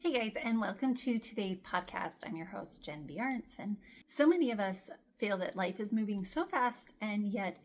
Hey guys, and welcome to today's podcast. I'm your host, Jen Bjornson. So many of us feel that life is moving so fast, and yet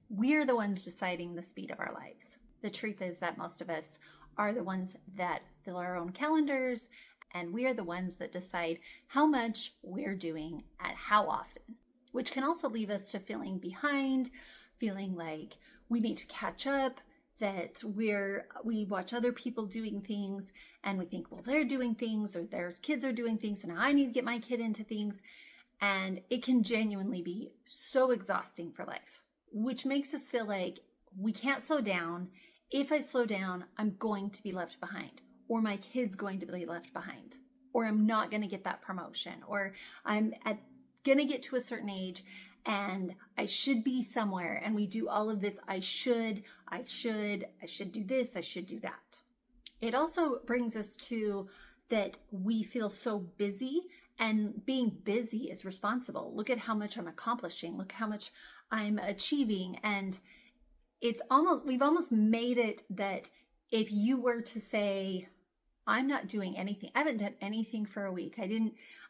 we're the ones deciding the speed of our lives. The truth is that most of us are the ones that fill our own calendars, and we are the ones that decide how much we're doing at how often, which can also leave us to feeling behind, feeling like we need to catch up, that we watch other people doing things and we think, well, they're doing things or their kids are doing things, so now I need to get my kid into things. And it can genuinely be so exhausting for life, which makes us feel like we can't slow down. If I slow down, I'm going to be left behind, or my kid's going to be left behind, or I'm not going to get that promotion, or I'm going to get to a certain age and I should be somewhere. And we do all of this. I should do this. I should do that. It also brings us to that we feel so busy, and being busy is responsible. Look at how much I'm accomplishing. Look how much I'm achieving. And we've almost made it that if you were to say, I'm not doing anything, I haven't done anything for a week.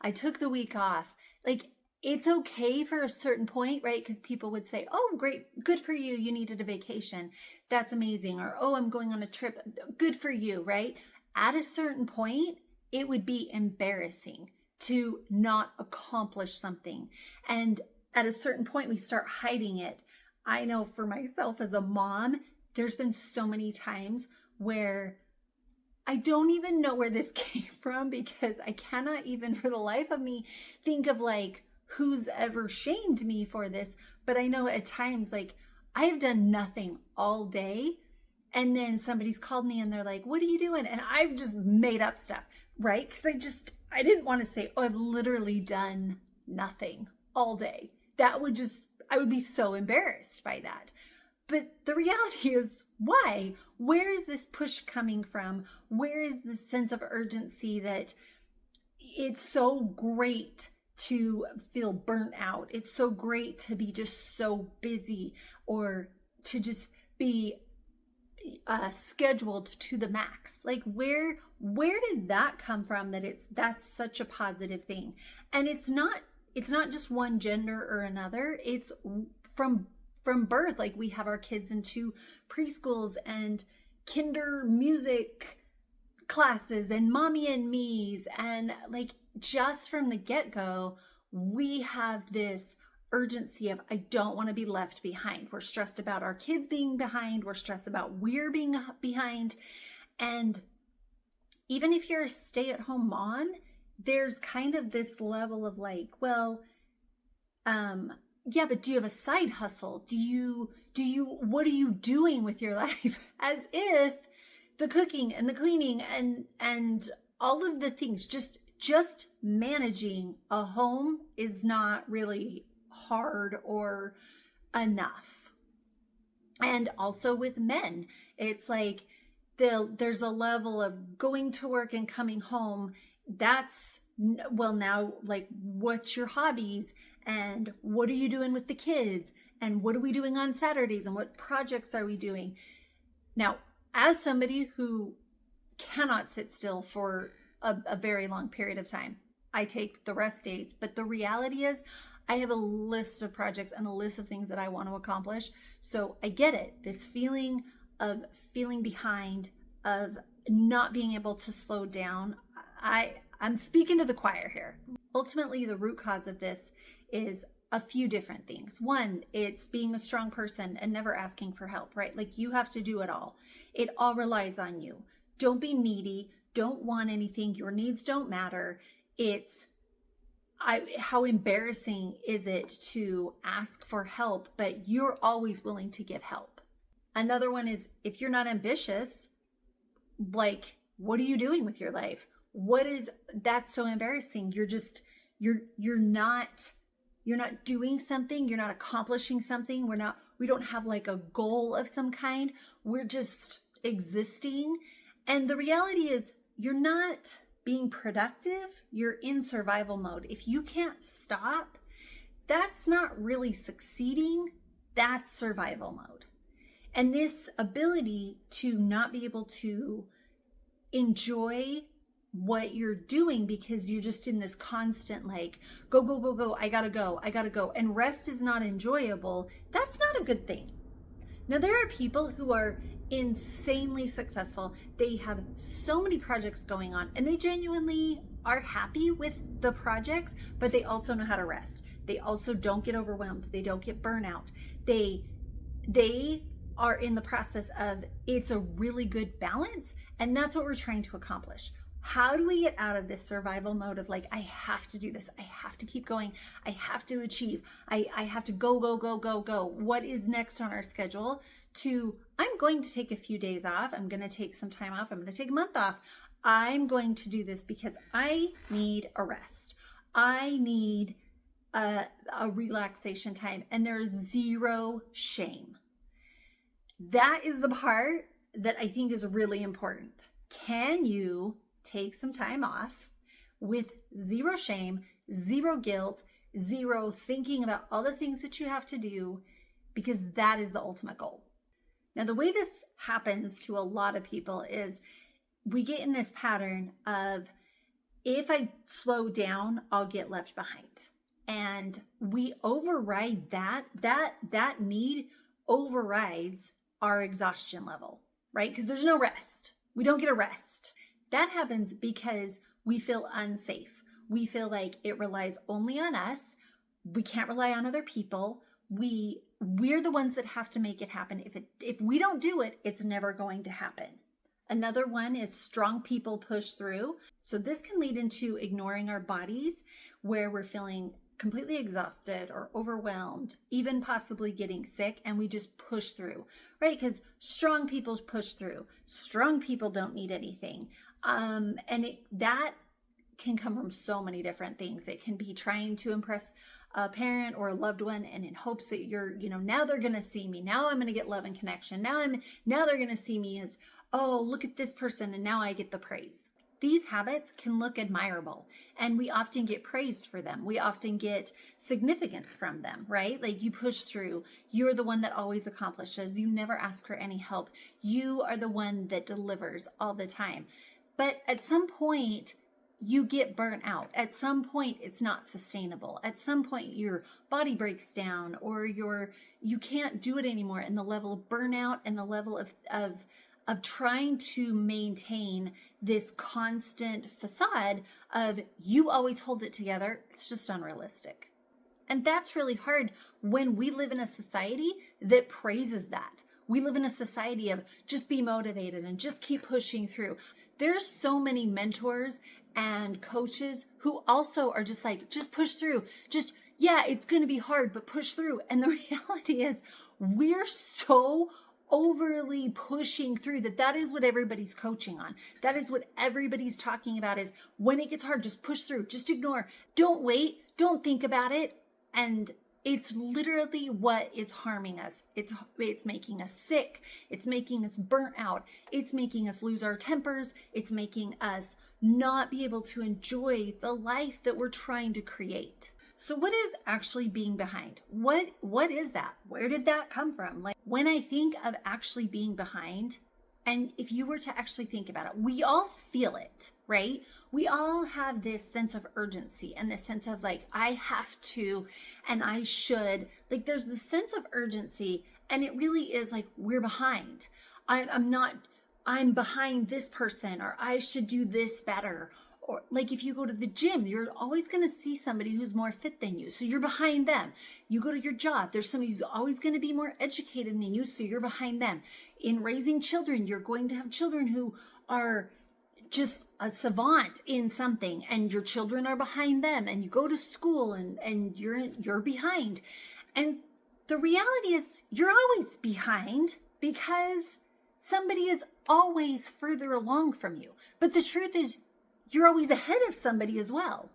I took the week off. Like, it's okay for a certain point, right? Because people would say, oh, great, good for you. You needed a vacation. That's amazing. Or, oh, I'm going on a trip. Good for you, right? At a certain point, it would be embarrassing to not accomplish something. And at a certain point, we start hiding it. I know for myself as a mom, there's been so many times where I don't even know where this came from, because I cannot even for the life of me think of like, who's ever shamed me for this. But I know at times, like, I have done nothing all day, and then somebody's called me and they're like, what are you doing? And I've just made up stuff, right? Because I didn't want to say, oh, I've literally done nothing all day. I would be so embarrassed by that. But the reality is, why? Where is this push coming from? Where is this sense of urgency that it's so great to feel burnt out? It's so great to be just so busy, or to just be scheduled to the max. Like, where did that come from, that's such a positive thing? And it's not just one gender or another. It's from birth. Like, we have our kids into preschools and kinder music classes and mommy and me's, and like, just from the get-go, we have this urgency of, I don't want to be left behind. We're stressed about our kids being behind. We're stressed about we're being behind. And even if you're a stay-at-home mom, there's kind of this level of like, well, yeah, but do you have a side hustle? What are you doing with your life? As if the cooking and the cleaning and all of the things, just managing a home is not really hard or enough. And also with men, it's like there's a level of going to work and coming home. That's, well, now, like, what's your hobbies? And what are you doing with the kids? And what are we doing on Saturdays? And what projects are we doing? Now, as somebody who cannot sit still for a very long period of time, I take the rest days. But the reality is, I have a list of projects and a list of things that I want to accomplish. So I get it. This feeling of feeling behind, of not being able to slow down. I'm speaking to the choir here. Ultimately, the root cause of this is a few different things. One, it's being a strong person and never asking for help, right? Like, you have to do it all. It all relies on you. Don't be needy. Don't want anything. Your needs don't matter. How embarrassing is it to ask for help, but you're always willing to give help? Another one is, if you're not ambitious, like, what are you doing with your life? That's so embarrassing. You're not doing something. You're not accomplishing something. We don't have like a goal of some kind. We're just existing. And the reality is, you're not being productive. You're in survival mode. If you can't stop, that's not really succeeding. That's survival mode. And this ability to not be able to enjoy what you're doing because you're just in this constant like go go go go, I gotta go, and rest is not enjoyable. That's not a good thing. Now there are people who are insanely successful. They have so many projects going on and they genuinely are happy with the projects, but they also know how to rest. They also don't get overwhelmed. They don't get burnout. They are in the process of, it's a really good balance, and that's what we're trying to accomplish. How do we get out of this survival mode of like, I have to do this, I have to keep going, I have to achieve, I have to go, go, go, go, go. What is next on our schedule? To, I'm going to take a few days off, I'm going to take some time off, I'm going to take a month off. I'm going to do this because I need a rest. I need a relaxation time, and there's zero shame. That is the part that I think is really important. Can you take some time off with zero shame, zero guilt, zero thinking about all the things that you have to do? Because that is the ultimate goal. Now, the way this happens to a lot of people is we get in this pattern of, if I slow down, I'll get left behind. And we override that need overrides our exhaustion level, right? Because there's no rest. We don't get a rest. That happens because we feel unsafe. We feel like it relies only on us. We can't rely on other people. We're the ones that have to make it happen. If we don't do it, it's never going to happen. Another one is strong people push through. So this can lead into ignoring our bodies, where we're feeling completely exhausted or overwhelmed, even possibly getting sick, and we just push through, right? Because strong people push through. Strong people don't need anything. That can come from so many different things. It can be trying to impress a parent or a loved one, and in hopes that now they're going to see me. Now I'm going to get love and connection. Now they're going to see me as, oh, look at this person, and now I get the praise. These habits can look admirable, and we often get praised for them. We often get significance from them, right? Like, you push through. You're the one that always accomplishes. You never ask for any help. You are the one that delivers all the time. But at some point, you get burnt out. At some point, it's not sustainable. At some point, your body breaks down, or you can't do it anymore. And the level of burnout and the level of trying to maintain this constant facade of you always hold it together, it's just unrealistic. And that's really hard when we live in a society that praises that. We live in a society of just be motivated and just keep pushing through. There's so many mentors and coaches who also are just like, just push through. Just, yeah, it's going to be hard, but push through. And the reality is, we're so overly pushing through that is what everybody's coaching on. That is what everybody's talking about, is when it gets hard, just push through, just ignore, don't wait, don't think about it. And it's literally what is harming us. It's making us sick. It's making us burnt out. It's making us lose our tempers. It's making us not be able to enjoy the life that we're trying to create. So what is actually being behind? What is that? Where did that come from? Like, when I think of actually being behind, and if you were to actually think about it, we all feel it, right? We all have this sense of urgency and this sense of like, I have to, and I should. Like, there's this sense of urgency, and it really is like, we're behind. I'm behind this person, or I should do this better. Or like, if you go to the gym, you're always going to see somebody who's more fit than you, so you're behind them. You go to your job, there's somebody who's always going to be more educated than you, so you're behind them. In raising children, you're going to have children who are just a savant in something, and your children are behind them. And you go to school, and you're behind. And the reality is, you're always behind because somebody is always further along from you. But the truth is, you're always ahead of somebody as well.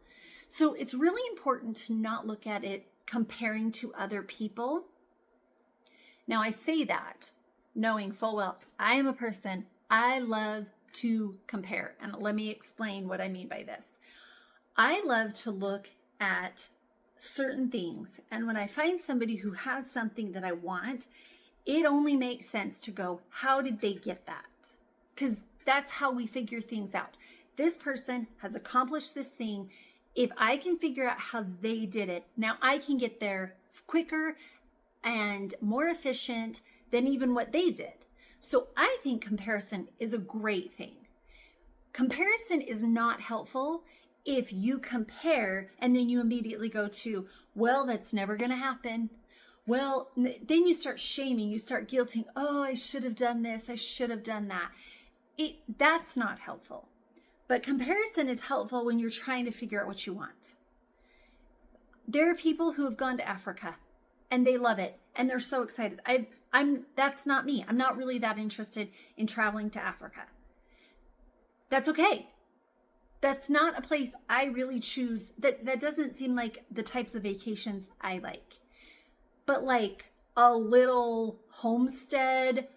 So it's really important to not look at it comparing to other people. Now, I say that knowing full well, I am a person, I love to compare. And let me explain what I mean by this. I love to look at certain things, and when I find somebody who has something that I want, it only makes sense to go, how did they get that? Because that's how we figure things out. this person has accomplished this thing. If I can figure out how they did it, now I can get there quicker and more efficient than even what they did. So I think comparison is a great thing. Comparison is not helpful if you compare and then you immediately go to, well, that's never going to happen. Well, then you start shaming, you start guilting. Oh, I should have done this. I should have done that. That's not helpful. But comparison is helpful when you're trying to figure out what you want. There are people who have gone to Africa and they love it and they're so excited. That's not me. I'm not really that interested in traveling to Africa. That's okay. That's not a place I really choose. That doesn't seem like the types of vacations I like. But like a little homestead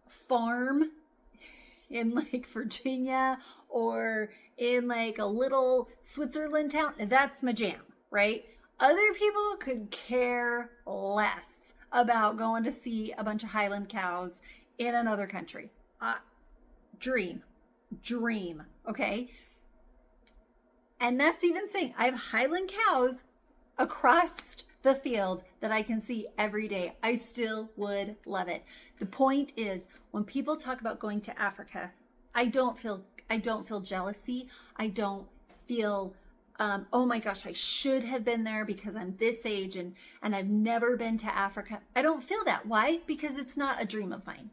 farm in like Virginia or in like a little Switzerland town, that's my jam, right? Other people could care less about going to see a bunch of Highland cows in another country. Dream, okay? And that's even saying I have Highland cows across the field that I can see every day. I still would love it. The point is, when people talk about going to Africa, I don't feel jealousy. I don't feel, oh my gosh, I should have been there because I'm this age and I've never been to Africa. I don't feel that. Why? Because it's not a dream of mine.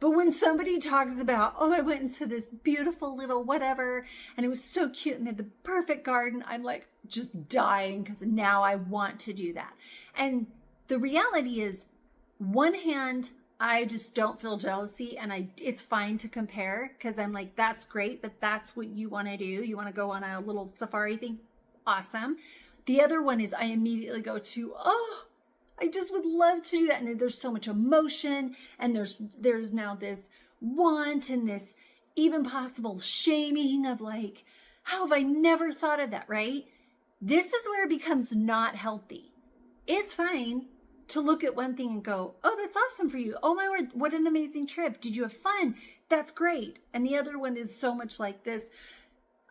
But when somebody talks about, oh, I went into this beautiful little whatever, and it was so cute and they had the perfect garden, I'm like just dying because now I want to do that. And the reality is, one hand, I just don't feel jealousy, and it's fine to compare because I'm like, that's great, but that's what you want to do. You want to go on a little safari thing? Awesome. The other one is I immediately go to, oh, I just would love to do that. And there's so much emotion, and there's now this want and this even possible shaming of like, how have I never thought of that, right? This is where it becomes not healthy. It's fine to look at one thing and go, oh, that's awesome for you. Oh my word, what an amazing trip. Did you have fun? That's great. And the other one is so much like this.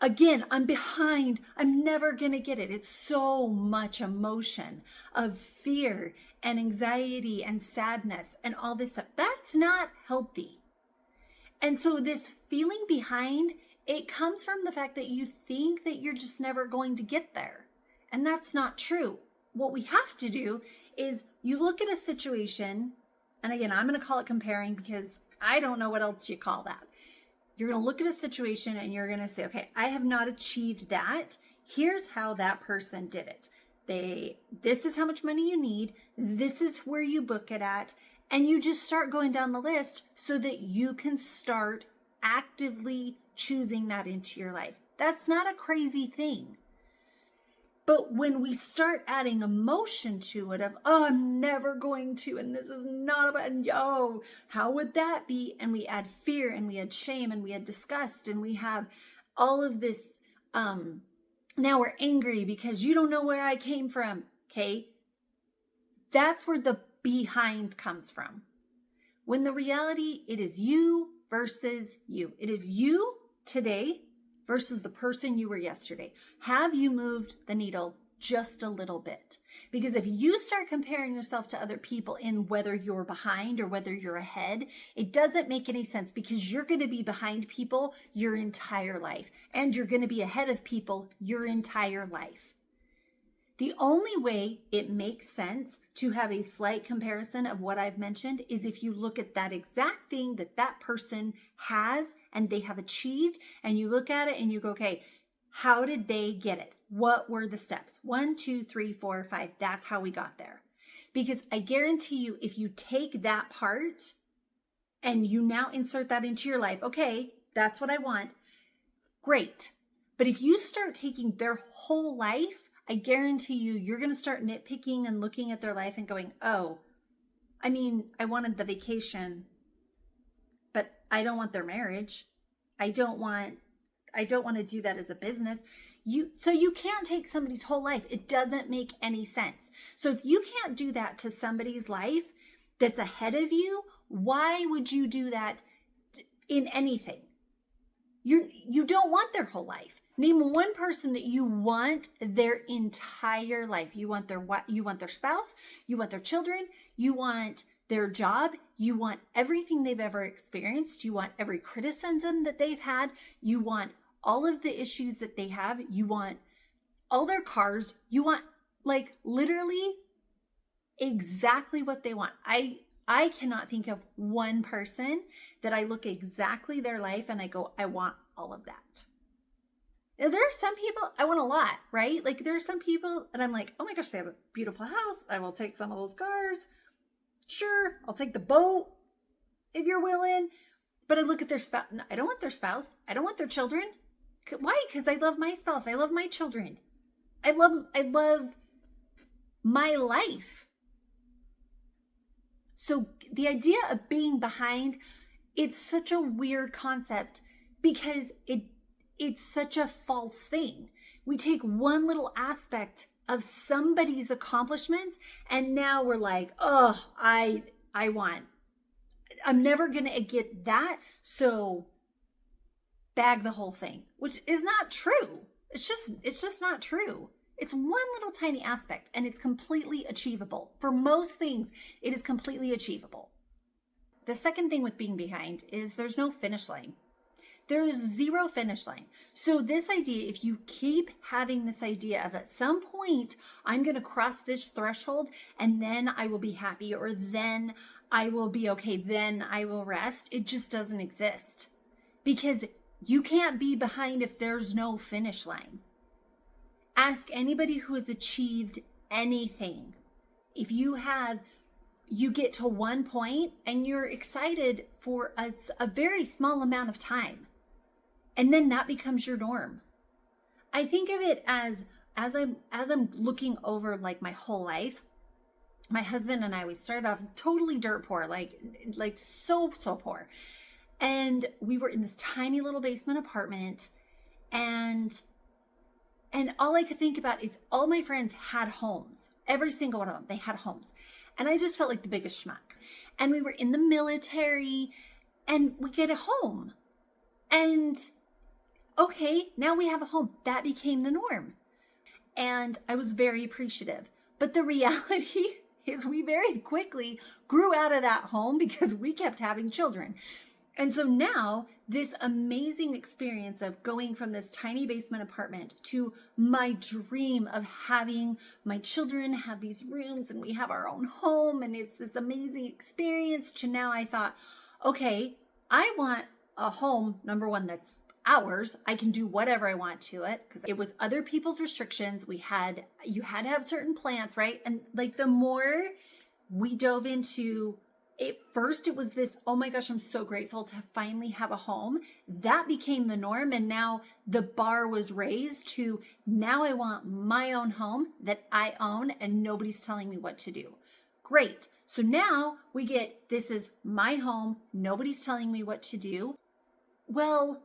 Again, I'm behind. I'm never going to get it. It's so much emotion of fear and anxiety and sadness and all this stuff. That's not healthy. And so this feeling behind, it comes from the fact that you think that you're just never going to get there. And that's not true. What we have to do is you look at a situation, and again, I'm going to call it comparing because I don't know what else you call that. You're going to look at a situation and you're going to say, okay, I have not achieved that. Here's how that person did it. This is how much money you need. This is where you book it at. And you just start going down the list so that you can start actively choosing that into your life. That's not a crazy thing. But when we start adding emotion to it of, oh, I'm never going to, and this is not about, and oh, how would that be? And we add fear, and we add shame, and we add disgust, and we have all of this, now we're angry because you don't know where I came from, okay? That's where the behind comes from. When the reality, it is you versus you. It is you today versus the person you were yesterday. Have you moved the needle just a little bit? Because if you start comparing yourself to other people in whether you're behind or whether you're ahead, it doesn't make any sense because you're going to be behind people your entire life and you're going to be ahead of people your entire life. The only way it makes sense to have a slight comparison of what I've mentioned is if you look at that exact thing that that person has and they have achieved, and you look at it and you go, okay, how did they get it? What were the steps? 1, 2, 3, 4, 5. That's how we got there. Because I guarantee you, if you take that part and you now insert that into your life, okay, that's what I want. Great. But if you start taking their whole life, I guarantee you, you're going to start nitpicking and looking at their life and going, oh, I mean, I wanted the vacation, but I don't want their marriage. I don't want to do that as a business. So you can't take somebody's whole life. It doesn't make any sense. So if you can't do that to somebody's life that's ahead of you, why would you do that in anything? You don't want their whole life. Name one person that you want their entire life. You want their spouse, you want their children, you want their job, you want everything they've ever experienced, you want every criticism that they've had, you want all of the issues that they have, you want all their cars, you want like literally exactly what they want. I cannot think of one person that I look exactly their life and I go, I want all of that. Now, there are some people I want a lot, right? Like there are some people and I'm like, oh my gosh, they have a beautiful house. I will take some of those cars. Sure, I'll take the boat if you're willing. But I look at their spouse. No, I don't want their spouse. I don't want their children. Why? Because I love my spouse. I love my children. I love my life. So the idea of being behind, it's such a weird concept because it's such a false thing. We take one little aspect of somebody's accomplishments and now we're like, oh, I'm never gonna get that, so bag the whole thing, which is not true. It's just not true. It's one little tiny aspect and it's completely achievable. For most things, it is completely achievable. The second thing with being behind is there's no finish line. There is zero finish line. So this idea, if you keep having this idea of at some point, I'm going to cross this threshold and then I will be happy, or then I will be okay, then I will rest. It just doesn't exist because you can't be behind if there's no finish line. Ask anybody who has achieved anything. If you get to one point and you're excited for a very small amount of time. And then that becomes your norm. I think of it as I'm looking over like my whole life. My husband and I, we started off totally dirt poor, like so poor. And we were in this tiny little basement apartment, and all I could think about is all my friends had homes. Every single one of them, they had homes. And I just felt like the biggest schmuck. And we were in the military and we get a home. And okay, now we have a home. That became the norm. And I was very appreciative. But the reality is we very quickly grew out of that home because we kept having children. And so now this amazing experience of going from this tiny basement apartment to my dream of having my children have these rooms and we have our own home and it's this amazing experience, to now I thought, okay, I want a home, number one, that's ours. I can do whatever I want to it because it was other people's restrictions. You had to have certain plants, right? And like the more we dove into it, first it was this, oh my gosh, I'm so grateful to finally have a home. That became the norm. And now the bar was raised to, now I want my own home that I own and nobody's telling me what to do. Great. So now we get, this is my home. Nobody's telling me what to do. Well,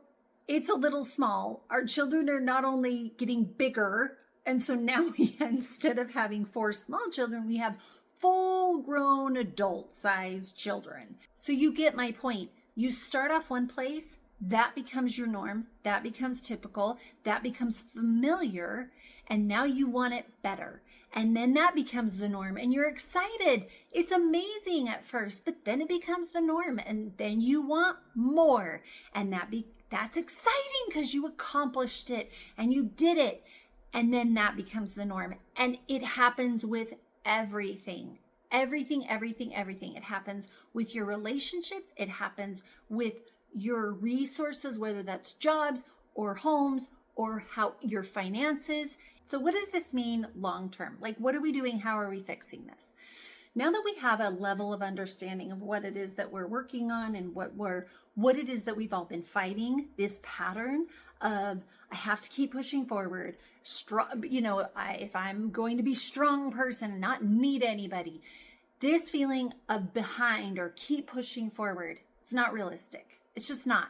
it's a little small. Our children are not only getting bigger. And so now we, instead of having 4 small children, we have full-grown adult-sized children. So you get my point. You start off one place, that becomes your norm, that becomes typical, that becomes familiar, and now you want it better. And then that becomes the norm, and you're excited. It's amazing at first, but then it becomes the norm, and then you want more. And that's exciting because you accomplished it, and you did it. And then that becomes the norm. And it happens with everything. Everything. It happens with your relationships. It happens with your resources, whether that's jobs or homes or how your finances. So what does this mean long term? Like, what are we doing? How are we fixing this? Now that we have a level of understanding of what it is that we're working on and what it is that we've all been fighting, this pattern of I have to keep pushing forward, strong, if I'm going to be a strong person and not need anybody, this feeling of behind or keep pushing forward, it's not realistic. It's just not.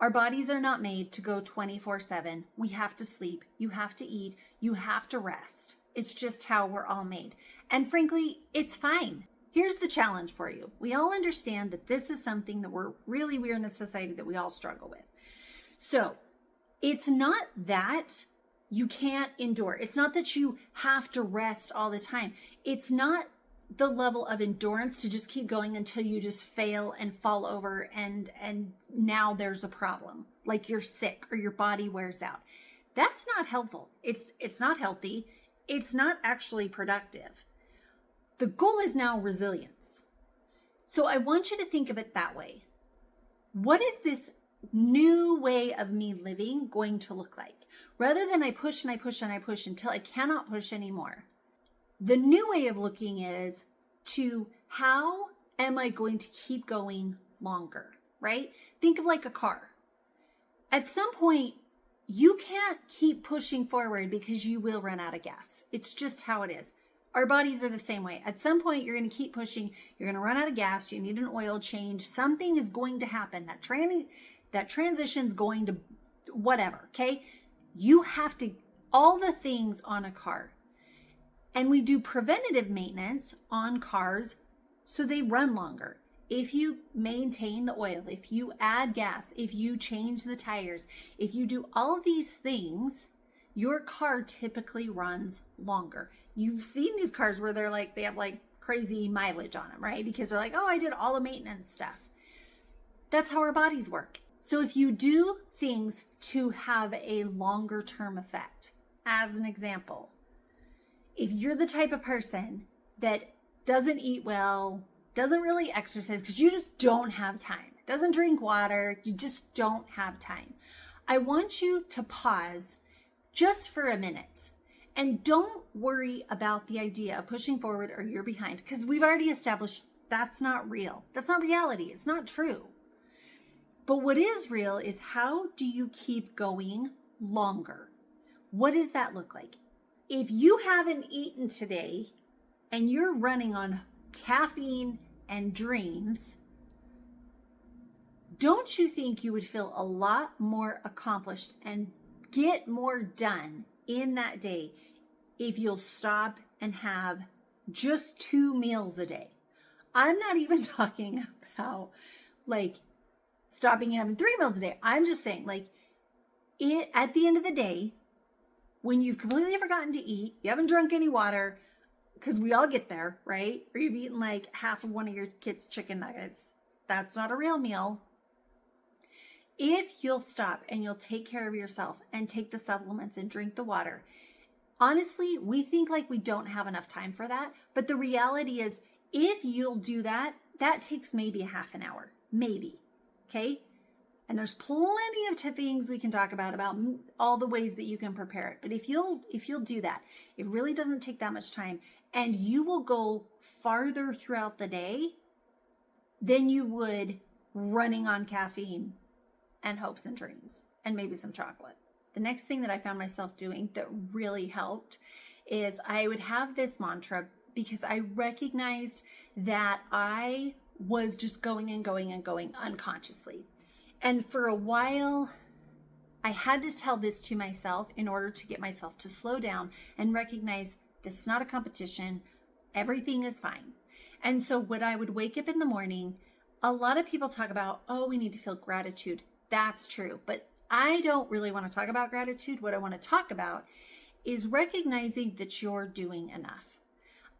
Our bodies are not made to go 24/7. We have to sleep. You have to eat. You have to rest. It's just how we're all made. And frankly, it's fine. Here's the challenge for you. We all understand that this is something that we're in a society that we all struggle with. So it's not that you can't endure. It's not that you have to rest all the time. It's not the level of endurance to just keep going until you just fail and fall over and now there's a problem, like you're sick or your body wears out. That's not helpful. It's not healthy. It's not actually productive. The goal is now resilience. So I want you to think of it that way. What is this new way of me living going to look like? Rather than I push and I push and I push until I cannot push anymore. The new way of looking is to how am I going to keep going longer, right? Think of like a car. At some point, you can't keep pushing forward because you will run out of gas. It's just how it is. Our bodies are the same way. At some point, you're going to keep pushing. You're going to run out of gas. You need an oil change. Something is going to happen. That transition's going to whatever, okay? You have to, all the things on a car. And we do preventative maintenance on cars so they run longer. If you maintain the oil, if you add gas, if you change the tires, if you do all these things, your car typically runs longer. You've seen these cars where they have like crazy mileage on them, right? Because they're like, oh, I did all the maintenance stuff. That's how our bodies work. So if you do things to have a longer term effect, as an example, if you're the type of person that doesn't eat well, doesn't really exercise because you just don't have time, doesn't drink water, you just don't have time, I want you to pause just for a minute and don't worry about the idea of pushing forward or you're behind, because we've already established that's not real. That's not reality. It's not true. But what is real is, how do you keep going longer? What does that look like? If you haven't eaten today and you're running on caffeine and dreams, don't you think you would feel a lot more accomplished and get more done in that day if you'll stop and have just 2 meals a day? I'm not even talking about like stopping and having 3 meals a day. I'm just saying, like, it at the end of the day, when you've completely forgotten to eat, you haven't drunk any water, because we all get there, right? Or you've eaten like half of one of your kids' chicken nuggets. That's not a real meal. If you'll stop and you'll take care of yourself and take the supplements and drink the water, honestly, we think like we don't have enough time for that. But the reality is, if you'll do that, that takes maybe a half an hour, maybe. Okay? And there's plenty of things we can talk about all the ways that you can prepare it. But if you'll do that, it really doesn't take that much time, and you will go farther throughout the day than you would running on caffeine and hopes and dreams and maybe some chocolate. The next thing that I found myself doing that really helped is I would have this mantra, because I recognized that I was just going and going and going unconsciously. And for a while, I had to tell this to myself in order to get myself to slow down and recognize this is not a competition. Everything is fine. And so when I would wake up in the morning, a lot of people talk about, oh, we need to feel gratitude. That's true. But I don't really want to talk about gratitude. What I want to talk about is recognizing that you're doing enough.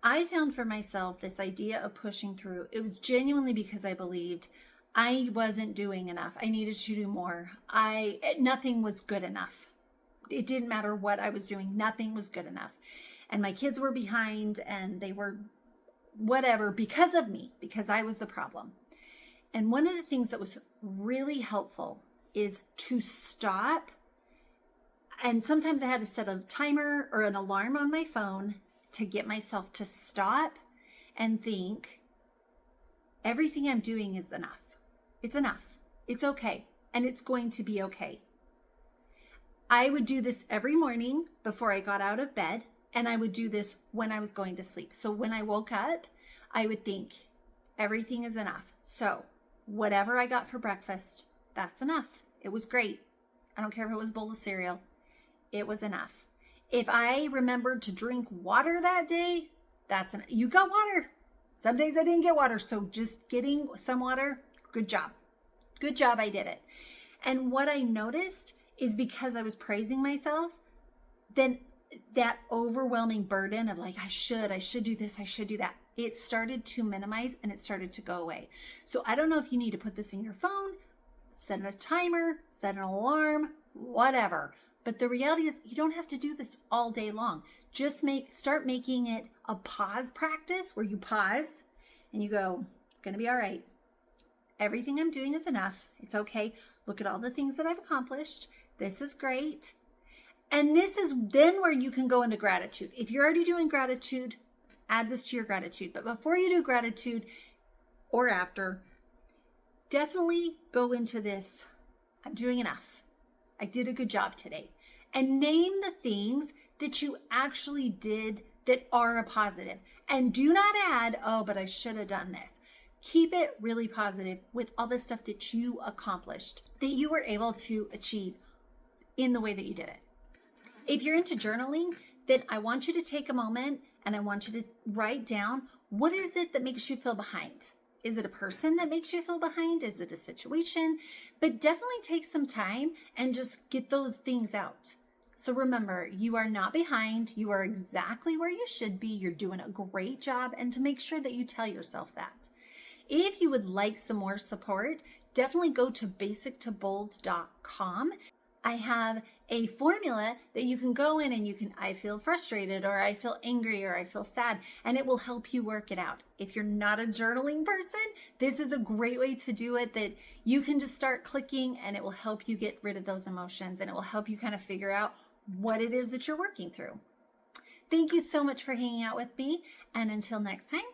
I found for myself this idea of pushing through. It was genuinely because I believed I wasn't doing enough. I needed to do more. Nothing was good enough. It didn't matter what I was doing. Nothing was good enough. And my kids were behind and they were whatever because of me, because I was the problem. And one of the things that was really helpful is to stop. And sometimes I had to set a timer or an alarm on my phone to get myself to stop and think, everything I'm doing is enough. It's enough. It's okay. And it's going to be okay. I would do this every morning before I got out of bed, and I would do this when I was going to sleep. So when I woke up, I would think, everything is enough. So whatever I got for breakfast, that's enough. It was great. I don't care if it was a bowl of cereal. It was enough. If I remembered to drink water that day, that's enough. You got water. Some days I didn't get water. So just getting some water, good job. Good job, I did it. And what I noticed is because I was praising myself, then that overwhelming burden of like, I should do this, I should do that, it started to minimize and it started to go away. So I don't know if you need to put this in your phone, set a timer, set an alarm, whatever. But the reality is you don't have to do this all day long. Just start making it a pause practice where you pause and you go, gonna be all right. Everything I'm doing is enough. It's okay. Look at all the things that I've accomplished. This is great. And this is then where you can go into gratitude. If you're already doing gratitude, add this to your gratitude. But before you do gratitude or after, definitely go into this. I'm doing enough. I did a good job today. And name the things that you actually did that are a positive. And do not add, oh, but I should have done this. Keep it really positive with all the stuff that you accomplished, that you were able to achieve in the way that you did it. If you're into journaling, then I want you to take a moment and I want you to write down, what is it that makes you feel behind? Is it a person that makes you feel behind? Is it a situation? But definitely take some time and just get those things out. So remember, you are not behind. You are exactly where you should be. You're doing a great job, and to make sure that you tell yourself that. If you would like some more support, definitely go to basictobold.com. I have a formula that you can go in and you can, I feel frustrated, or I feel angry, or I feel sad, and it will help you work it out. If you're not a journaling person, this is a great way to do it, that you can just start clicking and it will help you get rid of those emotions, and it will help you kind of figure out what it is that you're working through. Thank you so much for hanging out with me, and until next time,